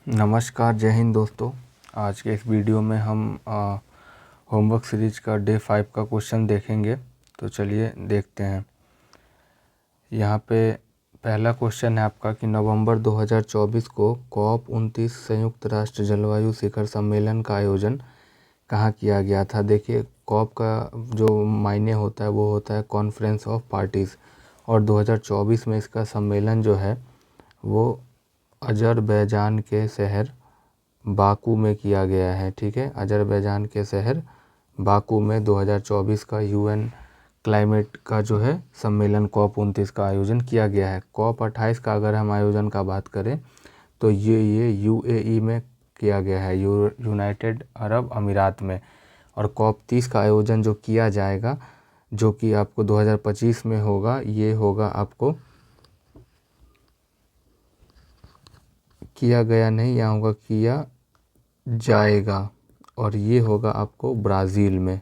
नमस्कार, जय हिंद दोस्तों। आज के इस वीडियो में हम होमवर्क सीरीज का डे 5 का क्वेश्चन देखेंगे। तो चलिए देखते हैं। यहाँ पे पहला क्वेश्चन है आपका कि नवंबर 2024 को COP29 संयुक्त राष्ट्र जलवायु शिखर सम्मेलन का आयोजन कहाँ किया गया था। देखिए, कॉप का जो मायने होता है वो होता है कॉन्फ्रेंस ऑफ पार्टीज़, और 2024 में इसका सम्मेलन जो है वो अजरबैजान के शहर बाकू में किया गया है। ठीक है, अजरबैजान के शहर बाकू में 2024 का UN क्लाइमेट का जो है सम्मेलन COP29 का आयोजन किया गया है। COP28 का अगर हम आयोजन का बात करें तो ये UAE में किया गया है, यूनाइटेड अरब अमीरात में। और COP30 का आयोजन जो किया जाएगा, जो कि आपको 2025 में होगा, ये होगा आपको किया गया नहीं, यहाँ होगा किया जाएगा, और ये होगा आपको ब्राज़ील में,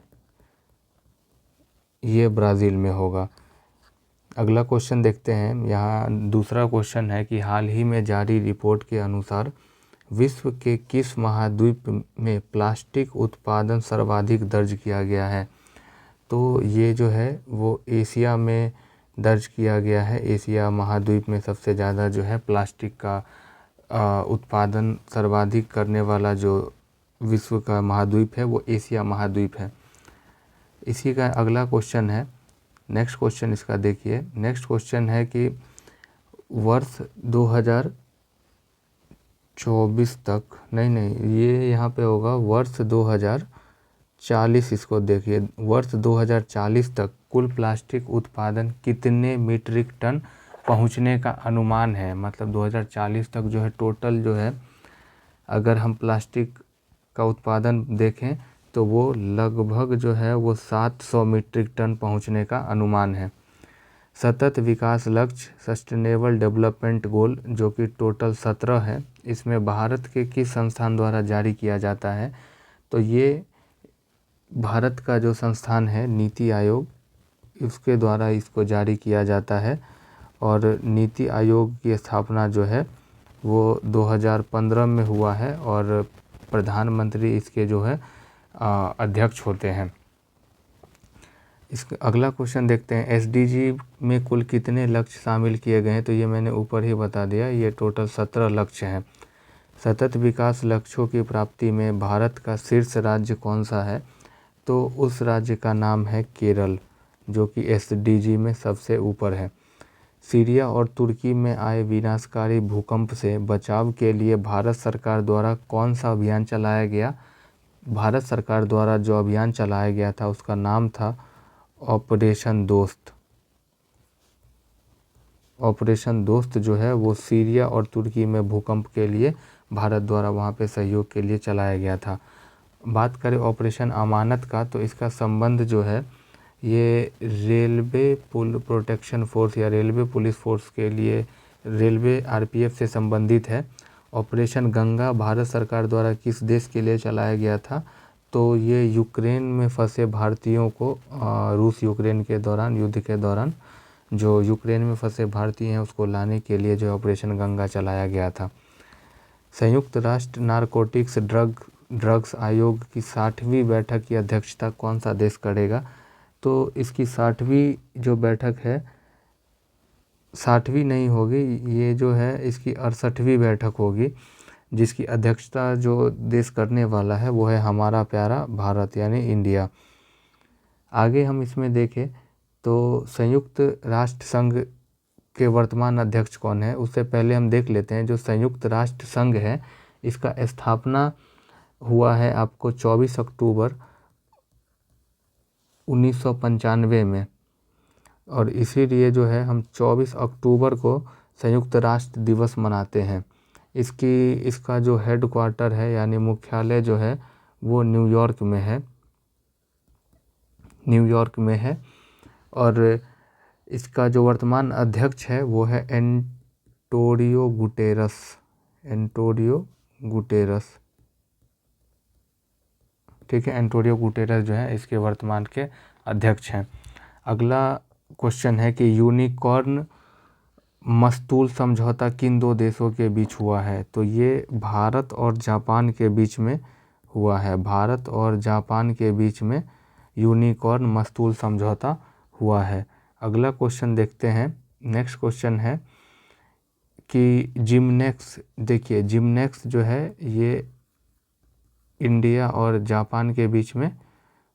ये ब्राज़ील में होगा। अगला क्वेश्चन देखते हैं। यहाँ दूसरा क्वेश्चन है कि हाल ही में जारी रिपोर्ट के अनुसार विश्व के किस महाद्वीप में प्लास्टिक उत्पादन सर्वाधिक दर्ज किया गया है। तो ये जो है वो एशिया में दर्ज किया गया है। एशिया महाद्वीप में सबसे ज़्यादा जो है प्लास्टिक का उत्पादन सर्वाधिक करने वाला जो विश्व का महाद्वीप है वो एशिया महाद्वीप है। इसी का अगला क्वेश्चन है, नेक्स्ट क्वेश्चन इसका देखिए। नेक्स्ट क्वेश्चन है कि वर्ष 2024 तक, नहीं ये यहाँ पे होगा वर्ष 2040। इसको देखिए, वर्ष 2040 तक कुल प्लास्टिक उत्पादन कितने मीट्रिक टन पहुँचने का अनुमान है। मतलब 2040 तक जो है टोटल जो है, अगर हम प्लास्टिक का उत्पादन देखें तो वो लगभग जो है वो 700 मीट्रिक टन पहुंचने का अनुमान है। सतत विकास लक्ष्य सस्टेनेबल डेवलपमेंट गोल जो कि टोटल 17 है, इसमें भारत के किस संस्थान द्वारा जारी किया जाता है। तो ये भारत का जो संस्थान है नीति आयोग, उसके द्वारा इसको जारी किया जाता है। और नीति आयोग की स्थापना जो है वो 2015 में हुआ है, और प्रधानमंत्री इसके जो है अध्यक्ष होते हैं। इसका अगला क्वेश्चन देखते हैं। SDG में कुल कितने लक्ष्य शामिल किए गए हैं। तो ये मैंने ऊपर ही बता दिया, ये टोटल 17 लक्ष्य हैं। सतत विकास लक्ष्यों की प्राप्ति में भारत का शीर्ष राज्य कौन सा है। तो उस राज्य का नाम है केरल, जो कि SDG में सबसे ऊपर है। सीरिया और तुर्की में आए विनाशकारी भूकंप से बचाव के लिए भारत सरकार द्वारा कौन सा अभियान चलाया गया। भारत सरकार द्वारा जो अभियान चलाया गया था उसका नाम था ऑपरेशन दोस्त। ऑपरेशन दोस्त जो है वो सीरिया और तुर्की में भूकंप के लिए भारत द्वारा वहाँ पे सहयोग के लिए चलाया गया था। बात करें ऑपरेशन अमानत का, तो इसका संबंध जो है ये रेलवे प्रोटेक्शन फोर्स या रेलवे पुलिस फोर्स के लिए, रेलवे RPF से संबंधित है। ऑपरेशन गंगा भारत सरकार द्वारा किस देश के लिए चलाया गया था। तो ये यूक्रेन में फंसे भारतीयों को, रूस यूक्रेन के दौरान, युद्ध के दौरान जो यूक्रेन में फंसे भारतीय हैं उसको लाने के लिए जो ऑपरेशन गंगा चलाया गया था। संयुक्त राष्ट्र नारकोटिक्स ड्रग्स आयोग की 60वीं बैठक की अध्यक्षता कौन सा देश करेगा। तो इसकी 60वीं जो बैठक है, 60वीं नहीं होगी, ये जो है इसकी 68वीं बैठक होगी, जिसकी अध्यक्षता जो देश करने वाला है वो है हमारा प्यारा भारत यानी इंडिया। आगे हम इसमें देखें तो संयुक्त राष्ट्र संघ के वर्तमान अध्यक्ष कौन है। उससे पहले हम देख लेते हैं जो संयुक्त राष्ट्र संघ है इसका स्थापना हुआ है आपको 24 अक्टूबर 1995 में, और इसीलिए जो है हम 24 अक्टूबर को संयुक्त राष्ट्र दिवस मनाते हैं। इसका जो हेड क्वार्टर है यानी मुख्यालय जो है वो न्यूयॉर्क में है। और इसका जो वर्तमान अध्यक्ष है वो है एंटोनियो गुटेरस। ठीक है, एंटोनियो गुटेरस जो है इसके वर्तमान के अध्यक्ष हैं। अगला क्वेश्चन है कि यूनिकॉर्न मस्तूल समझौता किन दो देशों के बीच हुआ है? तो ये भारत और जापान के बीच में हुआ है। भारत और जापान के बीच में यूनिकॉर्न मस्तूल समझौता हुआ है। अगला क्वेश्चन देखते हैं। नेक्स्ट क्वेश्चन है कि जिम्नेक्स, देखिए जिम्नेक्स जो है ये इंडिया और जापान के बीच में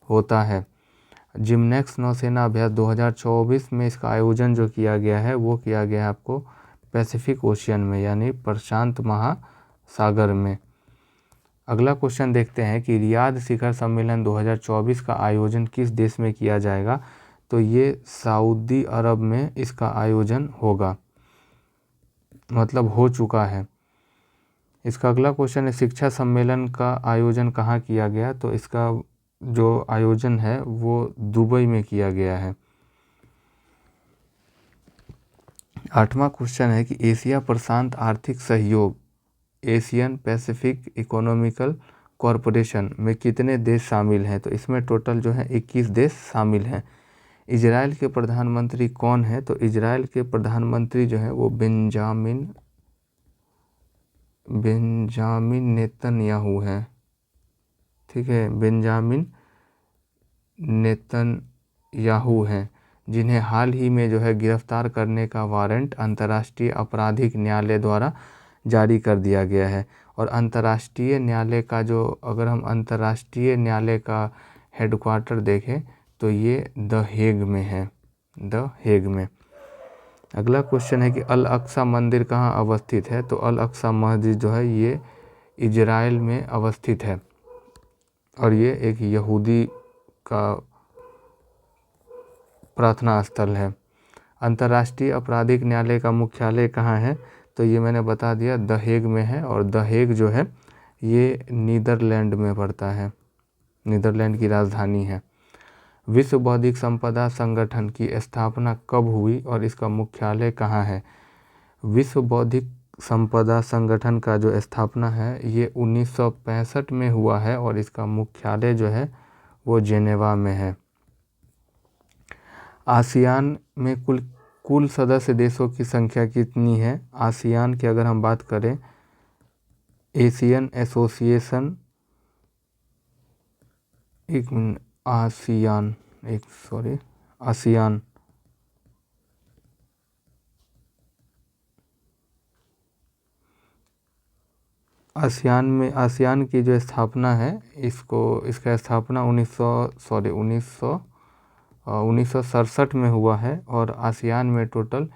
होता है। जिम्नेक्स नौसेना अभ्यास 2024 में इसका आयोजन जो किया गया है वो किया गया है आपको पैसिफिक ओशियन में, यानी प्रशांत महासागर में। अगला क्वेश्चन देखते हैं कि रियाद शिखर सम्मेलन 2024 का आयोजन किस देश में किया जाएगा? तो ये सऊदी अरब में इसका आयोजन होगा, मतलब हो चुका है। इसका अगला क्वेश्चन है शिक्षा सम्मेलन का आयोजन कहाँ किया गया? तो इसका जो आयोजन है वो दुबई में किया गया है। 8वां क्वेश्चन है कि एशिया प्रशांत आर्थिक सहयोग एशियन पैसिफिक इकोनॉमिकल कॉरपोरेशन में कितने देश शामिल हैं? तो इसमें टोटल जो है 21 देश शामिल हैं। इजराइल के प्रधानमंत्री कौन है? तो इजराइल के प्रधानमंत्री जो है वो बेंजामिन नेतन्याहू हैं। ठीक है, बेंजामिन नेतन्याहू हैं, जिन्हें हाल ही में जो है गिरफ्तार करने का वारंट अंतर्राष्ट्रीय आपराधिक न्यायालय द्वारा जारी कर दिया गया है। और अंतर्राष्ट्रीय न्यायालय का जो, अगर हम अंतर्राष्ट्रीय न्यायालय का हेडक्वार्टर देखें तो ये द हेग में है, द हेग में। अगला क्वेश्चन है कि अल अक्सा मंदिर कहाँ अवस्थित है? तो अल अक्सा मस्जिद जो है ये इजराइल में अवस्थित है और ये एक यहूदी का प्रार्थना स्थल है। अंतर्राष्ट्रीय आपराधिक न्यायालय का मुख्यालय कहाँ है? तो ये मैंने बता दिया, द हेग में है। और द हेग जो है ये नीदरलैंड में पड़ता है, नीदरलैंड की राजधानी है। विश्व बौद्धिक संपदा संगठन की स्थापना कब हुई और इसका मुख्यालय कहाँ है? विश्व बौद्धिक संपदा संगठन का जो स्थापना है ये 1965 में हुआ है और इसका मुख्यालय जो है वो जेनेवा में है। आसियान में कुल सदस्य देशों की संख्या कितनी है? आसियान की अगर हम बात करें, एशियन एसोसिएशन, आसियान आसियान की जो स्थापना है इसका स्थापना 1967 में हुआ है और आसियान में टोटल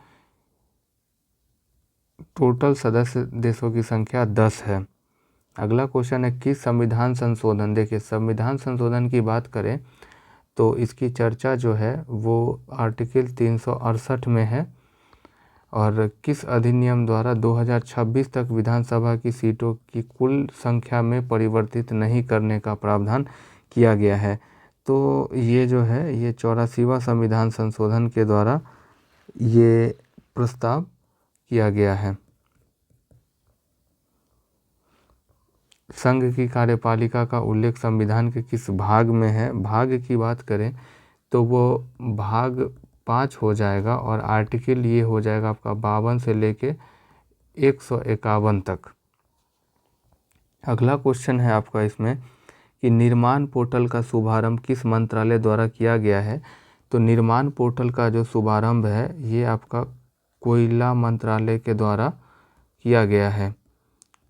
सदस्य देशों की संख्या 10 है। अगला क्वेश्चन है कि संविधान संशोधन, देखिए संविधान संशोधन की बात करें तो इसकी चर्चा जो है वो आर्टिकल 368 में है और किस अधिनियम द्वारा 2026 तक विधानसभा की सीटों की कुल संख्या में परिवर्तित नहीं करने का प्रावधान किया गया है? तो ये जो है ये 84वां संविधान संशोधन के द्वारा ये प्रस्ताव किया गया है। संघ की कार्यपालिका का उल्लेख संविधान के किस भाग में है? भाग की बात करें तो वो भाग 5 हो जाएगा और आर्टिकल ये हो जाएगा आपका 52 से लेके 151 तक। अगला क्वेश्चन है आपका इसमें कि निर्माण पोर्टल का शुभारंभ किस मंत्रालय द्वारा किया गया है? तो निर्माण पोर्टल का जो शुभारंभ है ये आपका कोयला मंत्रालय के द्वारा किया गया है,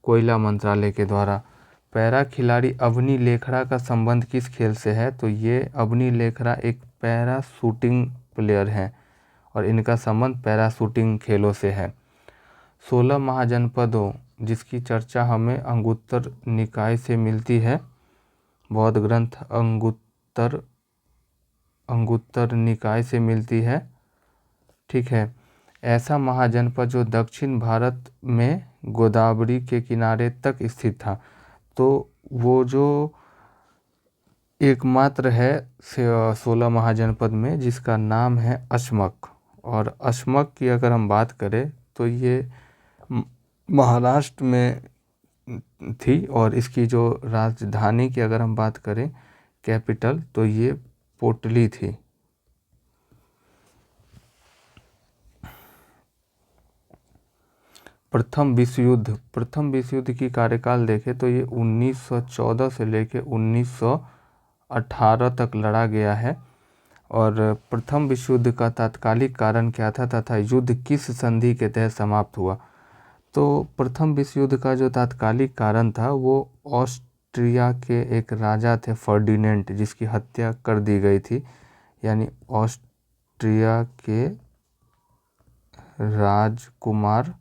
कोयला मंत्रालय के द्वारा। पैरा खिलाड़ी अवनी लेखरा का संबंध किस खेल से है? तो ये अवनी लेखरा एक पैरा शूटिंग प्लेयर हैं और इनका संबंध पैरा शूटिंग खेलों से है। 16 महाजनपदों जिसकी चर्चा हमें अंगुत्तर निकाय से मिलती है, बौद्ध ग्रंथ अंगुत्तर निकाय से मिलती है। ठीक है, ऐसा महाजनपद जो दक्षिण भारत में गोदावरी के किनारे तक स्थित था। तो वो जो एकमात्र है 16 महाजनपद में जिसका नाम है अशमक। और अशमक की अगर हम बात करें तो ये महाराष्ट्र में थी और इसकी जो राजधानी की अगर हम बात करें कैपिटल तो ये पोटली थी। प्रथम विश्व युद्ध की कार्यकाल देखें तो ये 1914 से लेके 1918 तक लड़ा गया है। और प्रथम विश्व युद्ध का तात्कालिक कारण क्या था तथा युद्ध किस संधि के तहत समाप्त हुआ? तो प्रथम विश्व युद्ध का जो तात्कालिक कारण था वो ऑस्ट्रिया के एक राजा थे फर्डिनेंट, जिसकी हत्या कर दी गई थी। यानी ऑस्ट्रिया के राजकुमार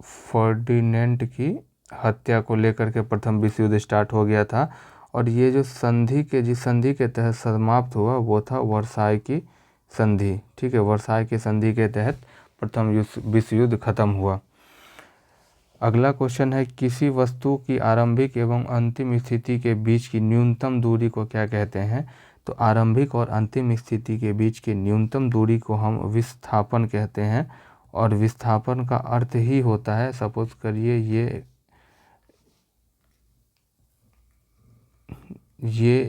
फर्डिनेंट की हत्या को लेकर के प्रथम विश्व युद्ध स्टार्ट हो गया था। और ये जो जिस संधि के तहत समाप्त हुआ वो था वर्साई की संधि। ठीक है, वर्साई की संधि के तहत प्रथम विश्व युद्ध खत्म हुआ। अगला क्वेश्चन है, किसी वस्तु की आरंभिक एवं अंतिम स्थिति के बीच की न्यूनतम दूरी को क्या कहते हैं? तो आरंभिक और अंतिम स्थिति के बीच की न्यूनतम दूरी को हम विस्थापन कहते हैं। और विस्थापन का अर्थ ही होता है, सपोज करिए ये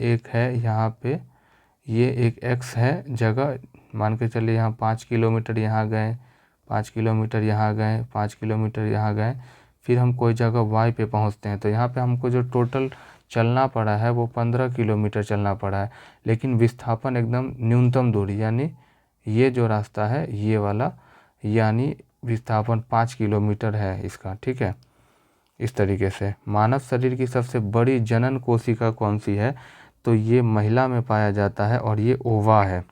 एक है, यहाँ पे ये एक x है जगह, मान के चलिए यहाँ 5 किलोमीटर यहाँ गए, 5 किलोमीटर यहाँ गए, 5 किलोमीटर यहाँ गए, फिर हम कोई जगह y पे पहुँचते हैं। तो यहाँ पे हमको जो टोटल चलना पड़ा है वो 15 किलोमीटर चलना पड़ा है, लेकिन विस्थापन एकदम न्यूनतम दूरी, यानी ये जो रास्ता है ये वाला, यानी विस्थापन 5 किलोमीटर है इसका। ठीक है, इस तरीके से। मानव शरीर की सबसे बड़ी जनन कोशिका कौन सी है? तो ये महिला में पाया जाता है और ये ओवा है।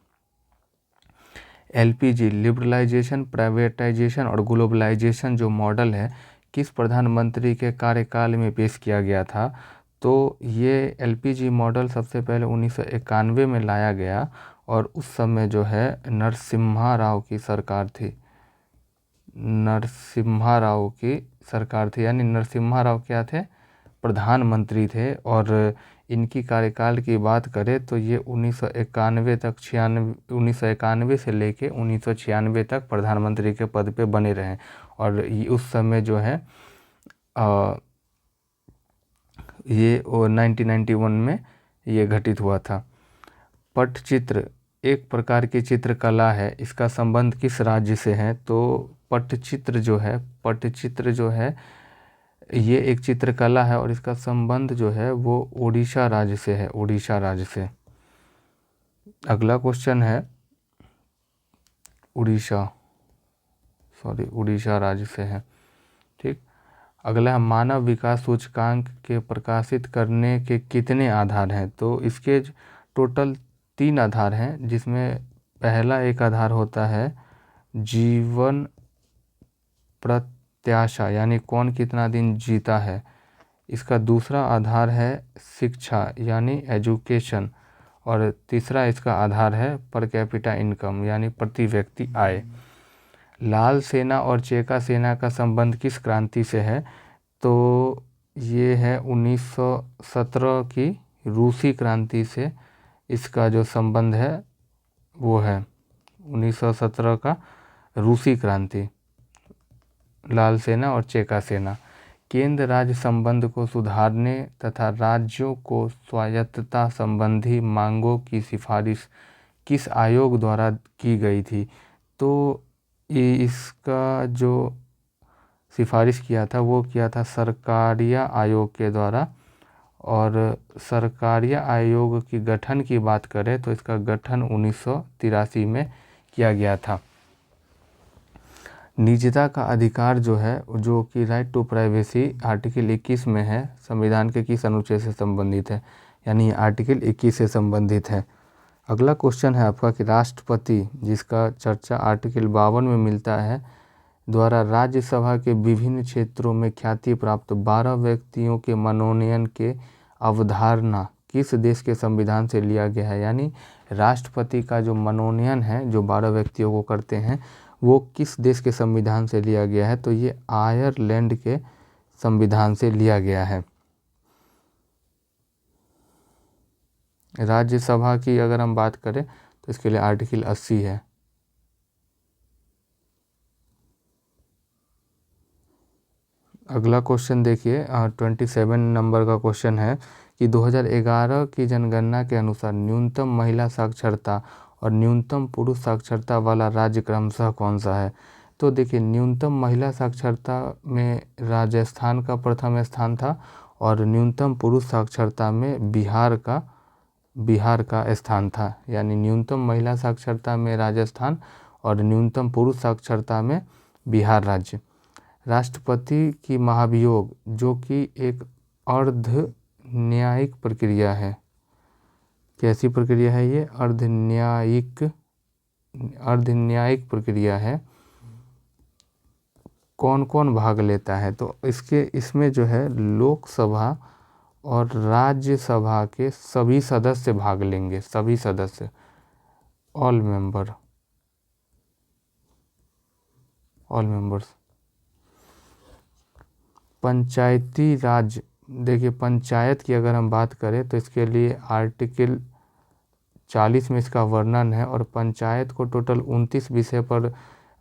LPG लिबरलाइजेशन, प्राइवेटाइजेशन और ग्लोबलाइजेशन जो मॉडल है किस प्रधानमंत्री के कार्यकाल में पेश किया गया था? तो ये LPG मॉडल सबसे पहले 1991 में लाया गया और उस समय जो है नरसिम्हा राव की सरकार थी। नरसिम्हा राव की सरकार थी, यानी नरसिम्हा राव क्या थे? प्रधानमंत्री थे। और इनकी कार्यकाल की बात करें तो ये 1991 तक 1991 से लेके 1996 तक प्रधानमंत्री के पद पे बने रहे। और उस समय जो है ये 1991 में ये घटित हुआ था। पटचित्र एक प्रकार की चित्रकला है, इसका संबंध किस राज्य से है? तो पटचित्र जो है ये एक चित्रकला है और इसका संबंध जो है वो उड़ीसा राज्य से है, उड़ीसा राज्य से। अगला क्वेश्चन है, उड़ीसा राज्य से है। ठीक, अगला है, मानव विकास सूचकांक के प्रकाशित करने के कितने आधार हैं? तो इसके टोटल 3 आधार हैं, जिसमें पहला एक आधार होता है जीवन प्रत्याशा, यानी कौन कितना दिन जीता है। इसका दूसरा आधार है शिक्षा, यानी एजुकेशन। और तीसरा इसका आधार है पर कैपिटा इनकम, यानी प्रति व्यक्ति आय। लाल सेना और चेका सेना का संबंध किस क्रांति से है? तो ये है 1917 की रूसी क्रांति से इसका जो संबंध है वो है 1917 का रूसी क्रांति, लाल सेना और चेका सेना। केंद्र राज्य संबंध को सुधारने तथा राज्यों को स्वायत्तता संबंधी मांगों की सिफारिश किस आयोग द्वारा की गई थी? तो इसका जो सिफारिश किया था वो किया था सरकारिया आयोग के द्वारा। और सरकारिया आयोग की गठन की बात करें तो इसका गठन 1983 में किया गया था। निजता का अधिकार जो है, जो कि राइट टू प्राइवेसी आर्टिकल 21 में है, संविधान के किस अनुच्छेद से संबंधित है? यानी आर्टिकल 21 से संबंधित है। अगला क्वेश्चन है आपका कि राष्ट्रपति, जिसका चर्चा आर्टिकल 52 में मिलता है, द्वारा राज्यसभा के विभिन्न क्षेत्रों में ख्याति प्राप्त 12 व्यक्तियों के मनोनयन के अवधारणा किस देश के संविधान से लिया गया है? यानी राष्ट्रपति का जो मनोनयन है, जो 12 व्यक्तियों को करते हैं, वो किस देश के संविधान से लिया गया है? तो ये आयरलैंड के संविधान से लिया गया है। राज्यसभा की अगर हम बात करें तो इसके लिए आर्टिकल 80 है। अगला क्वेश्चन देखिए, 27 नंबर का क्वेश्चन है कि 2011 की जनगणना के अनुसार न्यूनतम महिला साक्षरता और न्यूनतम पुरुष साक्षरता वाला राज्य क्रमशः कौन सा है? तो देखिए, न्यूनतम महिला साक्षरता में राजस्थान का प्रथम स्थान था और न्यूनतम पुरुष साक्षरता में बिहार का स्थान था। यानी न्यूनतम महिला साक्षरता में राजस्थान और न्यूनतम पुरुष साक्षरता में बिहार राज्य। राष्ट्रपति की महाभियोग जो कि एक अर्ध न्यायिक प्रक्रिया है। कैसी प्रक्रिया है ये? अर्धन्यायिक प्रक्रिया है। कौन कौन भाग लेता है? तो इसमें जो है लोकसभा और राज्यसभा के सभी सदस्य भाग लेंगे, सभी सदस्य, ऑल मेंबर्स। पंचायती राज, देखिए पंचायत की अगर हम बात करें तो इसके लिए आर्टिकल 40 में इसका वर्णन है और पंचायत को टोटल 29 विषय पर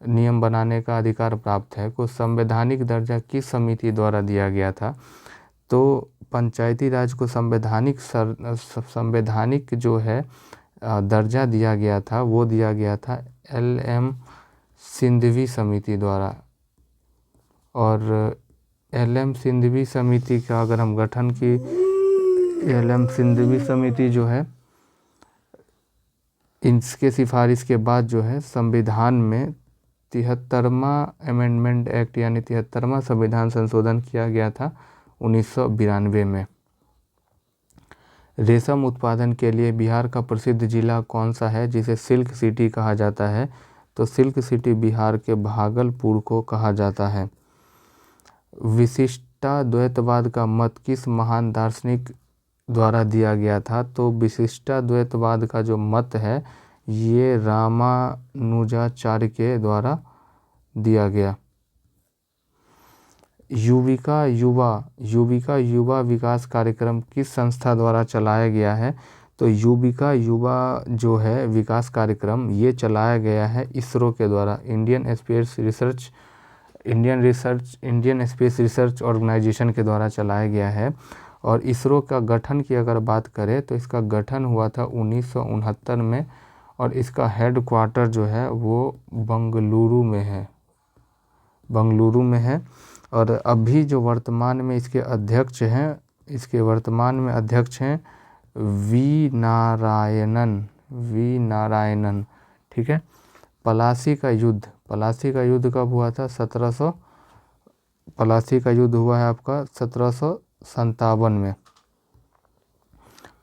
नियम बनाने का अधिकार प्राप्त है। को संवैधानिक दर्जा किस समिति द्वारा दिया गया था? तो पंचायती राज को संवैधानिक जो है दर्जा दिया गया था, वो दिया गया था LM सिंघवी समिति द्वारा। और LM सिंघवी समिति का अगर हम गठन की, LM सिंघवी समिति जो है, इसके सिफारिश के बाद जो है संविधान में 73वां अमेंडमेंट एक्ट यानी 73वां संविधान संशोधन किया गया था 1992 में। रेशम उत्पादन के लिए बिहार का प्रसिद्ध जिला कौन सा है जिसे सिल्क सिटी कहा जाता है? तो सिल्क सिटी बिहार के भागलपुर को कहा जाता है। विशिष्टाद्वैतवाद का मत किस महान दार्शनिक द्वारा दिया गया था? तो विशिष्टाद्वैतवाद का जो मत है ये रामानुजाचार्य के द्वारा दिया गया। युविका युवा विकास कार्यक्रम किस संस्था द्वारा चलाया गया है? तो युविका युवा जो है विकास कार्यक्रम ये चलाया गया है इसरो के द्वारा, इंडियन स्पेस रिसर्च ऑर्गेनाइजेशन के द्वारा चलाया गया है। और इसरो का गठन की अगर बात करें तो इसका गठन हुआ था 1969 में और इसका हेडक्वार्टर जो है वो बंगलुरु में है। और अभी जो वर्तमान में इसके अध्यक्ष हैं वी नारायणन। ठीक है। प्लासी का युद्ध कब हुआ था? प्लासी का युद्ध हुआ है आपका 1757 में।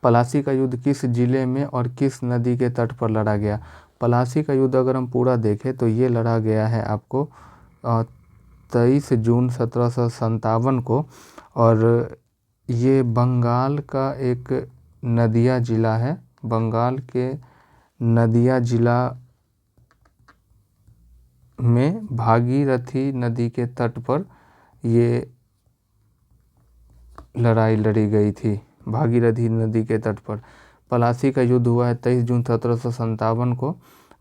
प्लासी का युद्ध किस जिले में और किस नदी के तट पर लड़ा गया? प्लासी का युद्ध अगर हम पूरा देखें तो ये लड़ा गया है आपको 23 जून 1757 को और ये बंगाल का एक नदिया जिला है। बंगाल के नदिया जिला में भागीरथी नदी के तट पर ये लड़ाई लड़ी गई थी, भागीरथी नदी के तट पर। प्लासी का युद्ध हुआ है 23 जून 1757 को।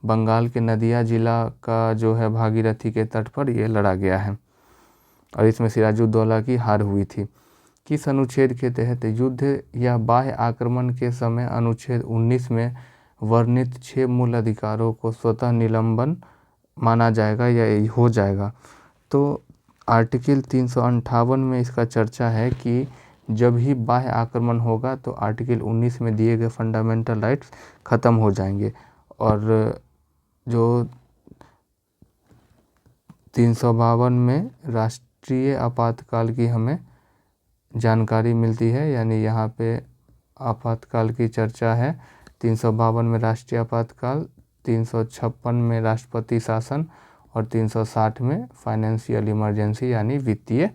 बंगाल के नदिया जिला का जो है भागीरथी के तट पर ये लड़ा गया है और इसमें सिराजुद्दौला की हार हुई थी। किस अनुच्छेद के तहत युद्ध या बाह्य आक्रमण के समय अनुच्छेद 19 में वर्णित 6 मूल अधिकारों को स्वतः निलंबन माना जाएगा या हो जाएगा? तो आर्टिकल 358 में इसका चर्चा है कि जब ही बाह्य आक्रमण होगा तो आर्टिकल 19 में दिए गए फंडामेंटल राइट्स ख़त्म हो जाएंगे। और जो 352 में राष्ट्रीय आपातकाल की हमें जानकारी मिलती है, यानी यहाँ पे आपातकाल की चर्चा है। 352 में राष्ट्रीय आपातकाल, 356 में राष्ट्रपति शासन और 360 में फाइनेंशियल इमरजेंसी यानी वित्तीय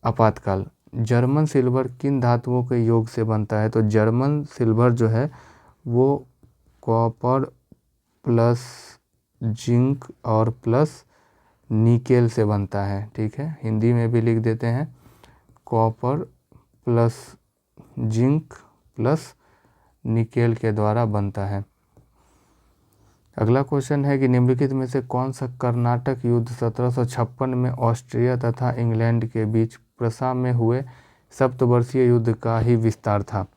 आपातकाल। जर्मन सिल्वर किन धातुओं के योग से बनता है? तो जर्मन सिल्वर जो है वो कॉपर प्लस जिंक और प्लस निकेल से बनता है। ठीक है, हिंदी में भी लिख देते हैं, copper plus zinc plus nickel के द्वारा बनता है। अगला क्वेश्चन है कि निम्नलिखित में से कौन सा कर्नाटक युद्ध 1756 में ऑस्ट्रिया तथा इंग्लैंड के बीच प्रसा में हुए सप्तवर्षीय युद्ध का ही विस्तार था?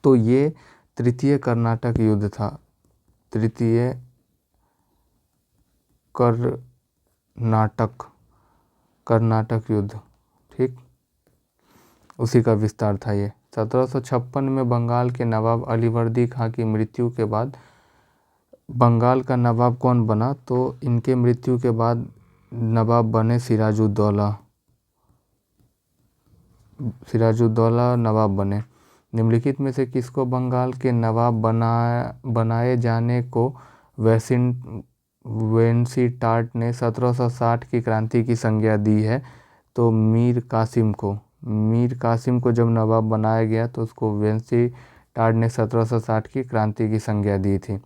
तो ये तृतीय कर्नाटक युद्ध था। तृतीय कर्नाटक युद्ध, ठीक, उसी का विस्तार था ये। 1756 में बंगाल के नवाब अलीवर्दी खां की मृत्यु के बाद बंगाल का नवाब कौन बना? तो इनके मृत्यु के बाद नवाब बने सिराजुद्दौला नवाब बने। निम्नलिखित में से किसको बंगाल के नवाब बनाए जाने को वेंसीटार्ट ने 1760 की क्रांति की संज्ञा दी है? तो मीर कासिम को जब नवाब बनाया गया तो उसको वेंसीटार्ट ने 1760 की क्रांति की संज्ञा दी थी।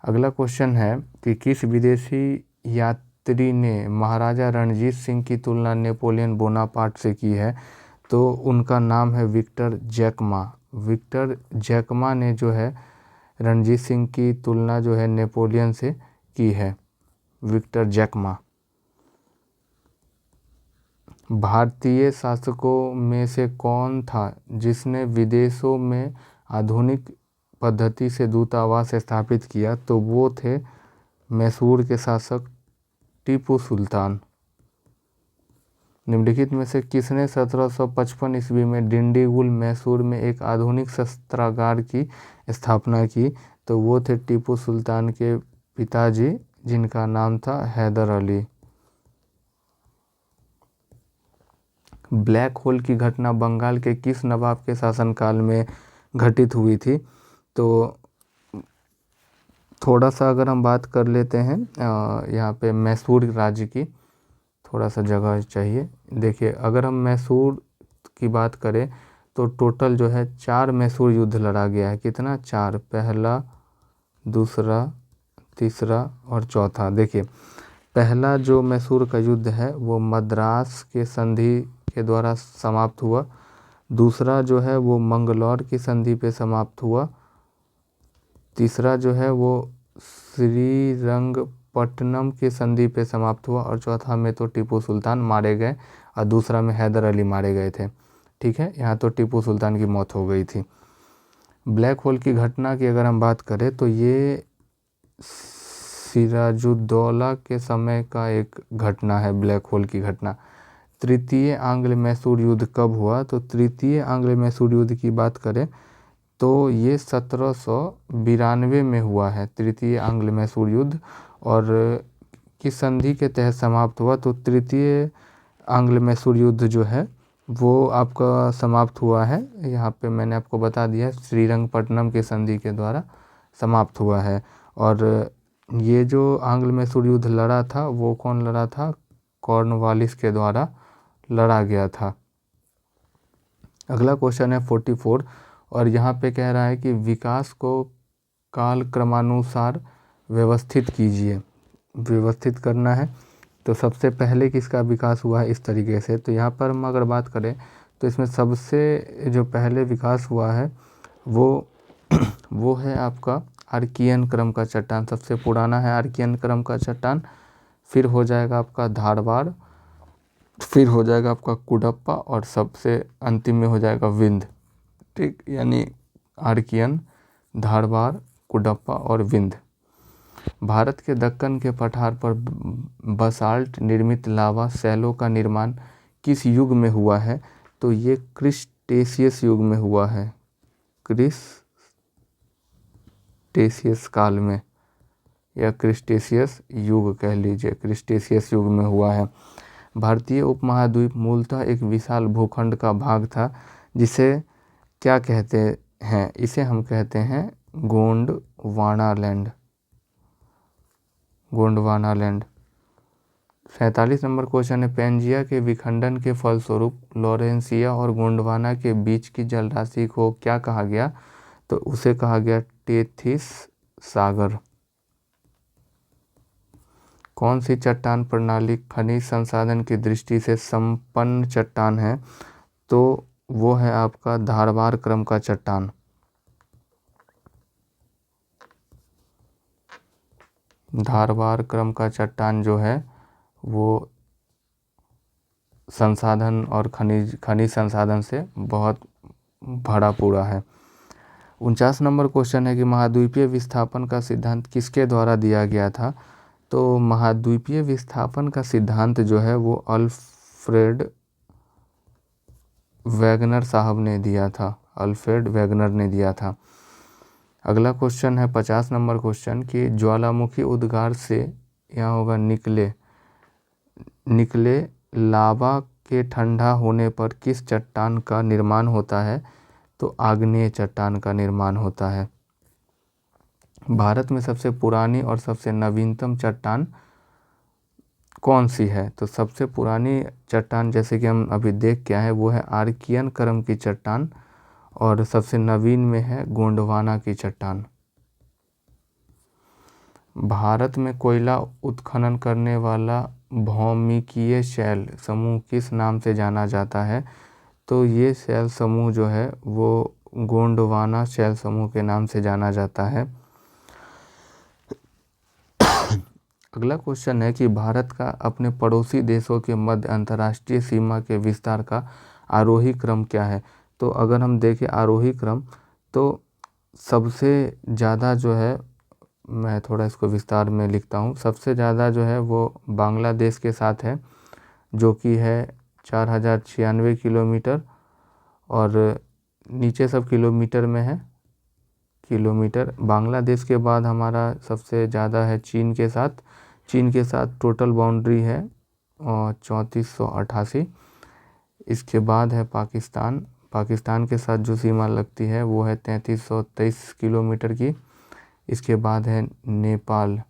अगला क्वेश्चन है कि किस विदेशी यात्री ने महाराजा रणजीत सिंह की तुलना नेपोलियन बोनापार्ट से की है? तो उनका नाम है विक्टर जैकमा ने जो है रणजीत सिंह की तुलना जो है नेपोलियन से की है, विक्टर जैकमा। भारतीय शासकों में से कौन था जिसने विदेशों में आधुनिक पद्धति से दूतावास स्थापित किया? तो वो थे मैसूर के शासक टीपू सुल्तान। निम्नलिखित में से किसने 1755 ईस्वी में डिंडीगुल मैसूर में एक आधुनिक शस्त्रागार की स्थापना की? तो वो थे टीपू सुल्तान के पिताजी, जिनका नाम था हैदर अली। ब्लैक होल की घटना बंगाल के किस नवाब के शासनकाल में घटित हुई थी? तो थोड़ा सा अगर हम बात कर लेते हैं यहाँ पे मैसूर राज्य की, थोड़ा सा जगह चाहिए। देखिए, अगर हम मैसूर की बात करें तो टोटल जो है 4 मैसूर युद्ध लड़ा गया है। कितना? 4। पहला, दूसरा, तीसरा और चौथा। देखिए, पहला जो मैसूर का युद्ध है वो मद्रास के संधि के द्वारा समाप्त हुआ। दूसरा जो है वो मंगलौर की संधि पे समाप्त हुआ। तीसरा जो है वो श्रीरंगपट्टनम की संधि पे समाप्त हुआ और चौथा में तो टीपू सुल्तान मारे गए और दूसरा में हैदर अली मारे गए थे। ठीक है, यहाँ तो टीपू सुल्तान की मौत हो गई थी। ब्लैक होल की घटना की अगर हम बात करें तो ये सिराजुद्दौला के समय का एक घटना है, ब्लैक होल की घटना। तृतीय आंग्ल मैसूर युद्ध कब हुआ? तो तृतीय आंग्ल मैसूर युद्ध की बात करें तो ये 1792 में हुआ है, तृतीय आंग्ल मैसूर युद्ध। और किस संधि के तहत समाप्त हुआ? तो तृतीय आंग्ल मैसूर युद्ध जो है वो आपका समाप्त हुआ है, यहाँ पे मैंने आपको बता दिया, श्रीरंगपट्टनम के संधि के द्वारा समाप्त हुआ है। और ये जो आंग्ल मैसूर युद्ध लड़ा था वो कौन लड़ा था? कॉर्नवालिस के द्वारा लड़ा गया था। अगला क्वेश्चन है 44 और यहाँ पे कह रहा है कि विकास को कालक्रमानुसार व्यवस्थित कीजिए। व्यवस्थित करना है तो सबसे पहले किसका विकास हुआ है इस तरीके से? तो यहाँ पर हम अगर बात करें तो इसमें सबसे जो पहले विकास हुआ है वो है आपका आर्कियन क्रम का चट्टान। सबसे पुराना है आर्कियन क्रम का चट्टान। फिर हो जाएगा आपका धारवाड़, फिर हो जाएगा आपका कुडप्पा और सबसे अंतिम में हो जाएगा विंध्य। ठीक, यानी आर्कियन, धारवाड़, कुडप्पा और विंध्य। भारत के दक्कन के पठार पर बसाल्ट निर्मित लावा शैलों का निर्माण किस युग में हुआ है? तो ये क्रिस्टेशियस युग में हुआ है, क्रिस्टेशियस काल में, या क्रिस्टेशियस युग कह लीजिए, क्रिस्टेशियस युग में हुआ है। भारतीय उपमहाद्वीप मूलतः एक विशाल भूखंड का भाग था जिसे क्या कहते हैं? इसे हम कहते हैं गोंडवानालैंड। 47 नंबर क्वेश्चन है पैंजिया के विखंडन के फलस्वरूप लॉरेंसिया और गोंडवाना के बीच की जलराशि को क्या कहा गया? तो उसे कहा गया टेथिस सागर। कौन सी चट्टान प्रणाली खनिज संसाधन की दृष्टि से संपन्न चट्टान है? तो वो है आपका धारवाड़ क्रम का चट्टान। धारवाड़ क्रम का चट्टान जो है वो संसाधन और खनिज संसाधन से बहुत भरा पूरा है। 49 नंबर क्वेश्चन है कि महाद्वीपीय विस्थापन का सिद्धांत किसके द्वारा दिया गया था। तो महाद्वीपीय विस्थापन का सिद्धांत जो है वो अल्फ्रेड वैगनर साहब ने दिया था, अल्फ्रेड वैगनर ने दिया था। अगला क्वेश्चन है 50 नंबर क्वेश्चन कि ज्वालामुखी उद्गार से यहाँ होगा निकले लावा के ठंडा होने पर किस चट्टान का निर्माण होता है। तो आग्नेय चट्टान का निर्माण होता है। भारत में सबसे पुरानी और सबसे नवीनतम चट्टान कौन सी है। तो सबसे पुरानी चट्टान जैसे कि हम अभी देख के आए हैं वो है आर्कियन क्रम की चट्टान, और सबसे नवीन में है गोंडवाना की चट्टान। भारत में कोयला उत्खनन करने वाला भौमिकीय शैल समूह किस नाम से जाना जाता है। तो ये शैल समूह जो है वो गोंडवाना शैल समूह के नाम से जाना जाता है। अगला क्वेश्चन है कि भारत का अपने पड़ोसी देशों के मध्य अंतर्राष्ट्रीय सीमा के विस्तार का आरोही क्रम क्या है। तो अगर हम देखें आरोही क्रम, तो सबसे ज़्यादा जो है, मैं थोड़ा इसको विस्तार में लिखता हूँ, सबसे ज़्यादा जो है वो बांग्लादेश के साथ है जो कि है 4096 किलोमीटर, और नीचे सब किलोमीटर में है, किलोमीटर। बांग्लादेश के बाद हमारा सबसे ज़्यादा है चीन के साथ। चीन के साथ टोटल बाउंड्री है 3488। इसके बाद है पाकिस्तान। पाकिस्तान के साथ जो सीमा लगती है वो है 3323 किलोमीटर की। इसके बाद है नेपाल,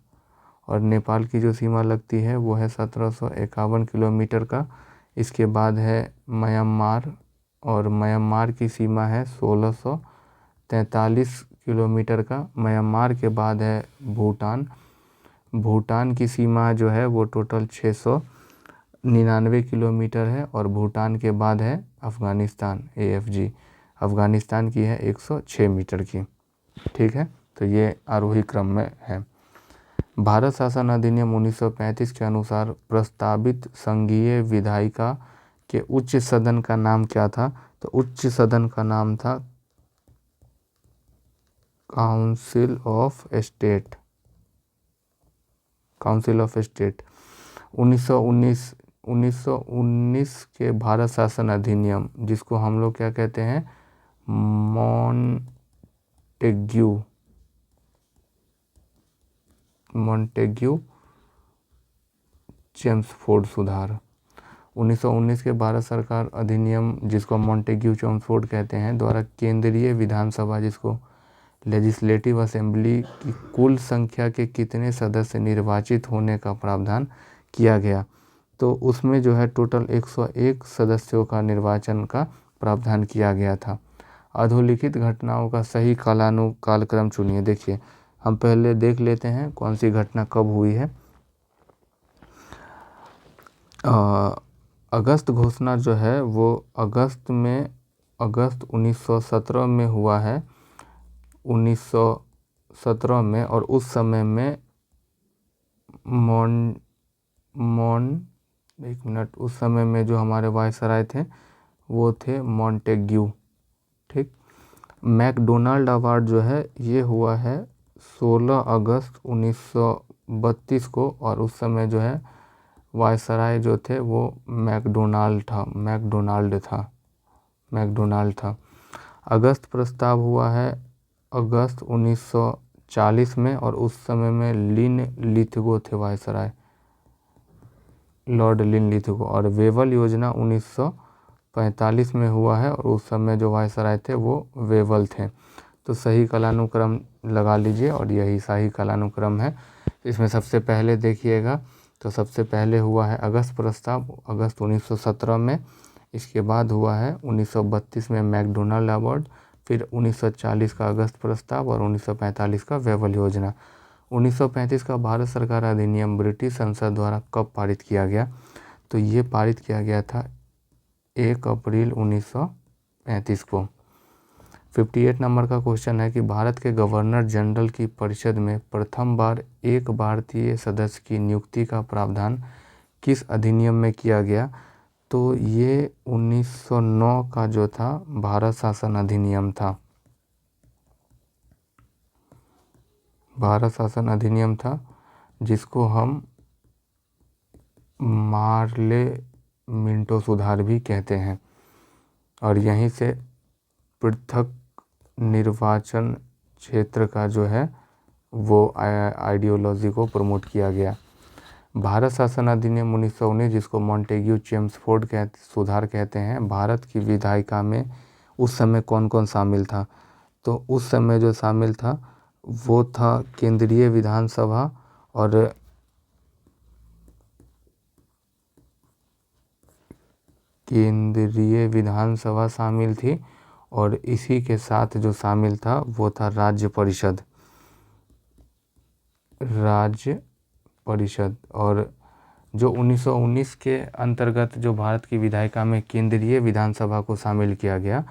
और नेपाल की जो सीमा लगती है वो है 1751 किलोमीटर का। इसके बाद है म्यांमार, और म्यांमार की सीमा है 1643 किलोमीटर का। म्यांमार के बाद है भूटान। भूटान की सीमा जो है वो टोटल 699 किलोमीटर है, और भूटान के बाद है अफ़गानिस्तान AFG। अफ़गानिस्तान की है 106 मीटर की। ठीक है, तो ये आरोही क्रम में है। भारत शासन अधिनियम 1935 के अनुसार प्रस्तावित संघीय विधायिका के उच्च सदन का नाम क्या था। तो उच्च सदन का नाम था council of state. Council of state. 1919 के भारत शासन अधिनियम, जिसको हम लोग क्या कहते हैं, मॉन्टेग्यू चेम्सफोर्ड सुधार। 1919 के भारत सरकार अधिनियम, जिसको मॉन्टेग्यू चेम्सफोर्ड कहते हैं, द्वारा केंद्रीय विधानसभा, जिसको लेजिस्लेटिव असेंबली की कुल संख्या के कितने सदस्य निर्वाचित होने का प्रावधान किया गया। तो उसमें जो है टोटल 101 सदस्यों का निर्वाचन का प्रावधान किया गया था। अधोलिखित घटनाओं का सही कालक्रम चुनिए। देखिए, हम पहले देख लेते हैं कौन सी घटना कब हुई है। अगस्त घोषणा जो है वो अगस्त 1917 में हुआ है, 1917 में। और उस समय में उस समय में जो हमारे वायसराय थे वो थे मॉन्टेग्यू। ठीक। मैकडोनाल्ड अवार्ड जो है ये हुआ है 16 अगस्त 1932 को, और उस समय जो है वायसराय जो थे वो मैकडोनाल्ड था। अगस्त प्रस्ताव हुआ है अगस्त 1940 में, और उस समय में लिथगो थे वायसराय, लॉर्ड लिथगो। और वेवल योजना 1945 में हुआ है, और उस समय जो वायसराय थे वो वेवल थे। तो सही कालानुक्रम लगा लीजिए, और यही सही कालानुक्रम है। इसमें सबसे पहले देखिएगा, तो सबसे पहले हुआ है अगस्त प्रस्ताव अगस्त 1917 में। इसके बाद हुआ है 1932 में मैकडोनाल्ड अवार्ड, फिर 1940 का अगस्त प्रस्ताव, और 1945 का वेवल योजना। 1935 का भारत सरकार अधिनियम ब्रिटिश संसद द्वारा कब पारित किया गया। तो ये पारित किया गया था 1 अप्रैल 1935 को। 58 नंबर का क्वेश्चन है कि भारत के गवर्नर जनरल की परिषद में प्रथम बार एक भारतीय सदस्य की नियुक्ति का प्रावधान किस अधिनियम में किया गया। तो ये 1909 का जो था भारत शासन अधिनियम था। भारत शासन अधिनियम था जिसको हम मार्ले मिंटो सुधार भी कहते हैं, और यहीं से पृथक निर्वाचन क्षेत्र का जो है वो आइडियोलॉजी को प्रमोट किया गया। भारत शासन अधिनियम 1919 जिसको मॉन्टेग्यू चेम्सफोर्ड सुधार कहते हैं, भारत की विधायिका में उस समय कौन कौन शामिल था? तो उस समय जो शामिल था वो था केंद्रीय विधानसभा, और केंद्रीय विधानसभा शामिल थी, और इसी के साथ जो शामिल था वो था राज्य परिषद। और जो 1919 के अंतर्गत जो भारत की विधायिका में केंद्रीय विधानसभा को शामिल किया गया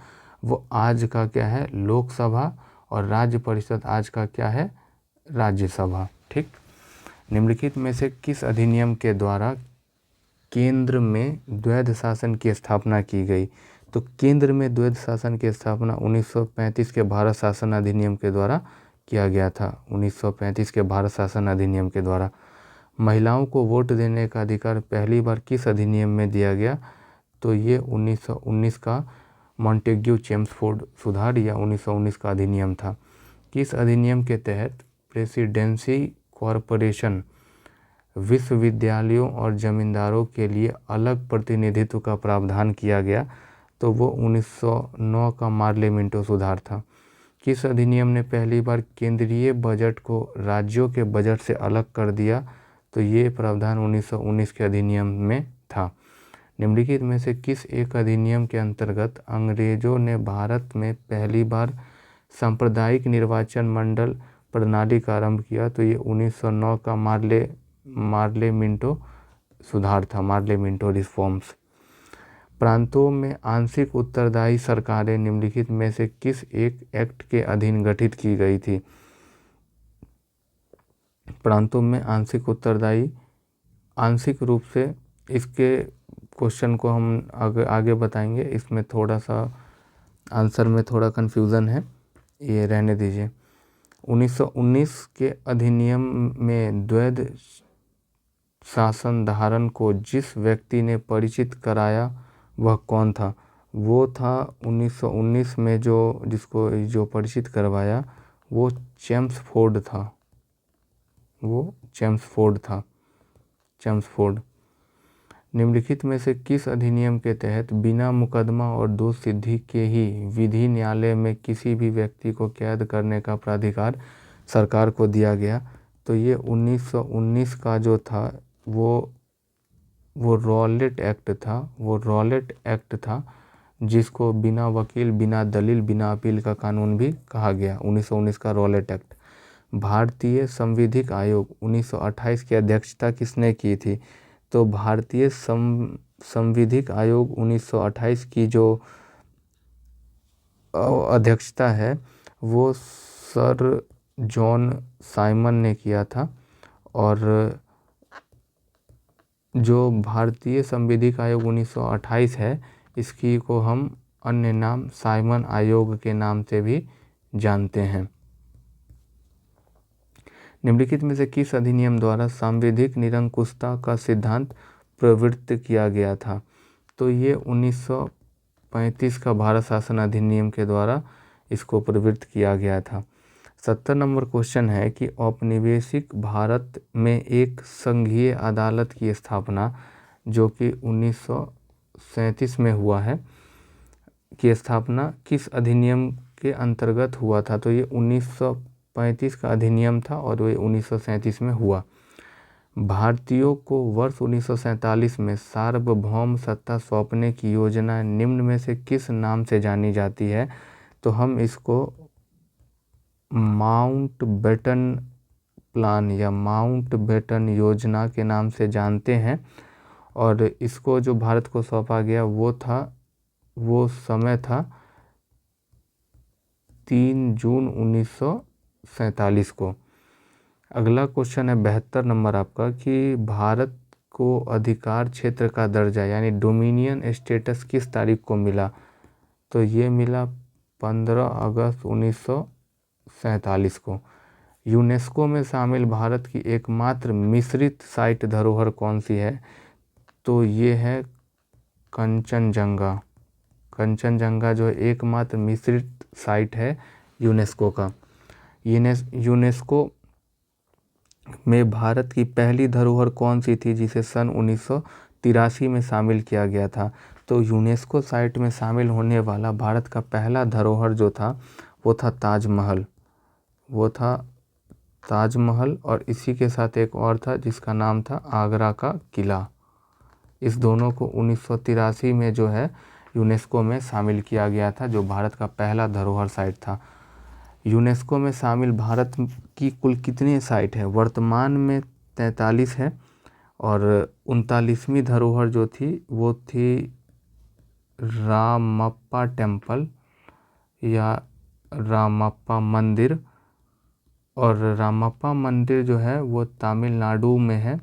वो आज का क्या है? लोकसभा, और राज्य परिषद आज का क्या है? राज्यसभा। ठीक। निम्नलिखित में से किस अधिनियम के द्वारा केंद्र में द्वैध शासन की स्थापना की गई? तो केंद्र में द्वैध शासन की स्थापना 1935 के भारत शासन अधिनियम के द्वारा किया गया था। 1935 के भारत शासन अधिनियम के द्वारा। महिलाओं को वोट देने का अधिकार पहली बार किस अधिनियम में दिया गया? तो ये 1919 का मॉन्टेग्यू चेम्सफोर्ड सुधार या 1919 का अधिनियम था। किस अधिनियम के तहत प्रेसिडेंसी कॉरपोरेशन विश्वविद्यालयों और जमींदारों के लिए अलग प्रतिनिधित्व का प्रावधान किया गया? तो वो 1909 का मार्ले मिंटो सुधार था। किस अधिनियम ने पहली बार केंद्रीय बजट को राज्यों के बजट से अलग कर दिया? तो ये प्रावधान 1919 के अधिनियम में था। निम्नलिखित में से किस एक अधिनियम के अंतर्गत अंग्रेजों ने भारत में पहली बार सांप्रदायिक निर्वाचन मंडल प्रणाली का आरंभ किया? तो ये 1909 का मार्ले मिंटो सुधार था, मार्ले मिंटो रिफॉर्म्स। प्रांतों में आंशिक उत्तरदायी सरकारें निम्नलिखित में से किस एक एक्ट के अधीन गठित की गई थी? प्रांतों में आंशिक उत्तरदायी, आंशिक रूप से इसके क्वेश्चन को हम आगे बताएंगे। इसमें थोड़ा सा आंसर में थोड़ा कन्फ्यूज़न है, ये रहने दीजिए। 1919 के अधिनियम में द्वैध शासन धारण को जिस व्यक्ति ने परिचित कराया वह कौन था? वो था 1919 में जो परिचित करवाया वो चेम्सफोर्ड था। चेम्सफोर्ड। निम्नलिखित में से किस अधिनियम के तहत बिना मुकदमा और दोष सिद्धि के ही विधि न्यायालय में किसी भी व्यक्ति को कैद करने का प्राधिकार सरकार को दिया गया? तो ये 1919 का जो था वो रॉलेट एक्ट था जिसको बिना वकील, बिना दलील, बिना अपील का कानून भी कहा गया। 1919 का रॉलेट एक्ट। भारतीय संविधिक आयोग 1928 की अध्यक्षता किसने की थी? तो भारतीय संविधिक आयोग 1928 की जो अध्यक्षता है वो सर जॉन साइमन ने किया था। और जो भारतीय संविधिक आयोग 1928 है इसकी को हम अन्य नाम साइमन आयोग के नाम से भी जानते हैं। निम्नलिखित में से किस अधिनियम द्वारा सांविधिक निरंकुशता का सिद्धांत प्रवृत्त किया गया था? तो ये 1935 का भारत शासन अधिनियम के द्वारा इसको प्रवृत्त किया गया था। 70 नंबर क्वेश्चन है कि औपनिवेशिक भारत में एक संघीय अदालत की स्थापना जो कि 1937 में हुआ है की स्थापना किस अधिनियम के अंतर्गत हुआ था? तो ये 1935 का अधिनियम था और ये 1937 में हुआ। भारतीयों को वर्ष 1947 में सार्वभौम सत्ता सौंपने की योजना निम्न में से किस नाम से जानी जाती है? तो हम इसको माउंटबेटन प्लान या माउंटबेटन योजना के नाम से जानते हैं। और इसको जो भारत को सौंपा गया वो समय था 3 जून 1947 को। अगला क्वेश्चन है 72 नंबर आपका कि भारत को अधिकार क्षेत्र का दर्जा यानी डोमिनियन स्टेटस किस तारीख को मिला? तो ये मिला 15 अगस्त 1947 को। यूनेस्को में शामिल भारत की एकमात्र मिश्रित साइट धरोहर कौन सी है? तो ये है कंचनजंगा। कंचनजंगा जो है एकमात्र मिश्रित साइट है यूनेस्को का। यूनेस्को में भारत की पहली धरोहर कौन सी थी जिसे सन 1983 में शामिल किया गया था? तो यूनेस्को साइट में शामिल होने वाला भारत का पहला धरोहर जो था वो था ताजमहल। वो था ताजमहल, और इसी के साथ एक और था जिसका नाम था आगरा का किला। इस दोनों को 1983 में जो है यूनेस्को में शामिल किया गया था, जो भारत का पहला धरोहर साइट था। यूनेस्को में शामिल भारत की कुल कितनी साइट है? वर्तमान में 43 है, और 39वीं धरोहर जो थी वो थी रामप्पा टेम्पल या रामप्पा मंदिर। और रामप्पा मंदिर जो है वो तमिलनाडु में है।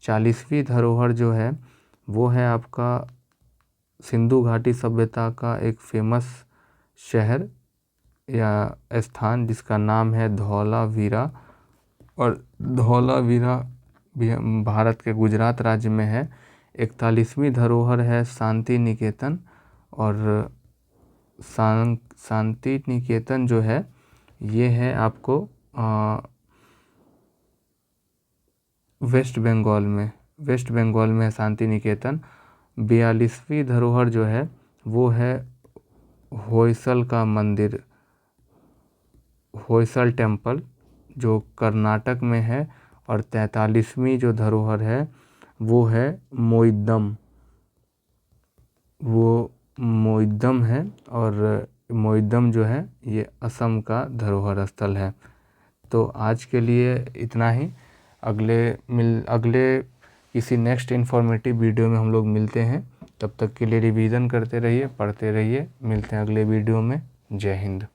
40वीं धरोहर जो है वो है आपका सिंधु घाटी सभ्यता का एक फेमस शहर या स्थान जिसका नाम है धौलावीरा। और धौलावीरा भी भारत के गुजरात राज्य में है। 41वीं धरोहर है शांति निकेतन। और शांति निकेतन जो है ये है आपको वेस्ट बंगाल में है शांति निकेतन। 42वीं धरोहर जो है वो है होयसल का मंदिर, होयसल टेम्पल, जो कर्नाटक में है। और 43वीं जो धरोहर है वो है मोइदम, वो मोइदम है। और मोइदम जो है ये असम का धरोहर स्थल है। तो आज के लिए इतना ही। अगले किसी नेक्स्ट इन्फॉर्मेटिव वीडियो में हम लोग मिलते हैं। तब तक के लिए रिवीजन करते रहिए, पढ़ते रहिए। मिलते हैं अगले वीडियो में। जय हिंद।